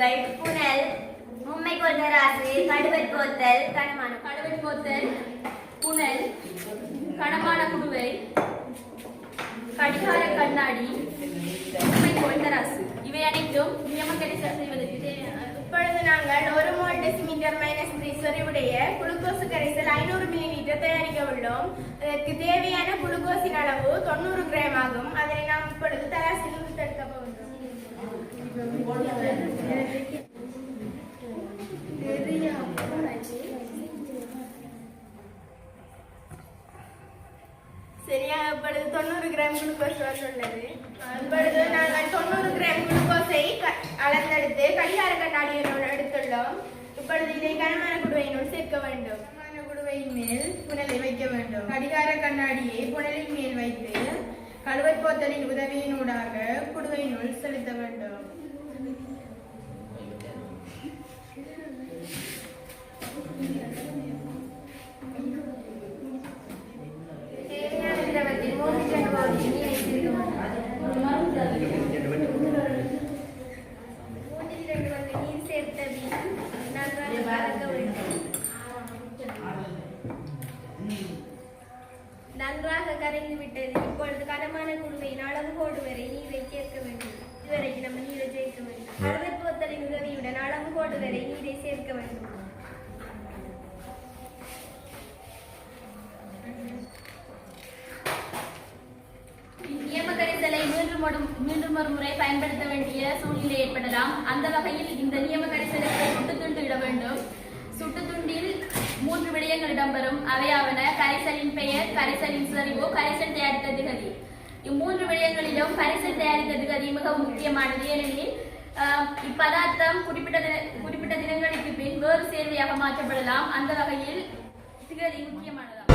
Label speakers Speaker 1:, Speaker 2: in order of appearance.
Speaker 1: கருவிகள் புனல் மும்மை கொண்டராசு கடுவட் போத்தல் கனமான
Speaker 2: கடுவட் போத்தல் புனல் கனமான குடுவை கடிகார கண்ணாடி மும்மை கொண்டராசு இவை அனைத்தும் நியமக்கரிசல் செய்வதற்கு தேவையான.
Speaker 3: இப்பொழுது நாங்கள் 1 மோல் டெசிமீட்டர் -3 செறிவுடைய குளுக்கோசு கரைசல் 500 மில்லிலிட்டர் தயாரிக்க உள்ளோம். அதற்கு தேவையான குளுக்கோஸின் அளவு 90 கிராம் ஆகும். அதனை நாம் இப்பொழுது தராசில் உருத்தெடுக்க போகின்றோம். சரியாக இப்பொழுது 90 கிராம் குளுக்கோஸ் வந்துள்ளது. இப்பொழுது நாங்கள் 90 கிராம் குளுக்கோஸை அளந்தெடுத்து கடிகார கண்ணாடியினுள் எடுத்துள்ளோம். இப்பொழுது இதை கனமான குடுவையினுள் சேர்க்க வேண்டும். கனமான குடுவையின் மேல் புனலை வைக்க வேண்டும். கடிகார கண்ணாடியை புனலின் மேல் வைத்து கழுவற் போத்தலின் உதவியினூடாக குடுவையினுள் செலுத்த வேண்டும்.
Speaker 1: தேவையான திரவத்தில் 3 ஜனவாதி நீரை சேர்க்க வேண்டும். நீர் சேர்த்த பின் நன்றாக கலக்க வேண்டும். நன்றாக கரைந்து விட்டது. இப்பொழுது கனமான குடுவையின் அளவுகோடு வரை நீரை சேர்க்க வேண்டும். இதுவரைக்கும் நம்ம நீரை சேர்க்க வேண்டும். கழுவற் போத்தலின் உதவியுடன் அளவுகோடு வரை நீரை சேர்க்க வேண்டும்.
Speaker 2: நியமக்கரிசலை மீண்டும் ஒரு முறை பயன்படுத்த வேண்டிய சூழ்நிலை ஏற்படலாம். அந்த வகையில் இந்த நியமக்கரிசலை சுட்டுத்துண்டு இட வேண்டும். சுட்டுத்துண்டில் 3 விடயங்கள் இடம்பெறும். அவையாவன கரைசலின் பெயர், கரைசலின் செறிவு, கரைசல் தயாரித்த திகதி. இம்மூன்று விடயங்களிலும் கரைசல் தயாரித்த திகதி மிகவும் முக்கியமானது. ஏனெனில் இப்பதார்த்தம் குறிப்பிட்ட தினங்களுக்கு பின் வேறு சேர்வையாக மாற்றப்படலாம். அந்த வகையில் திகதி முக்கியமானதாகும்.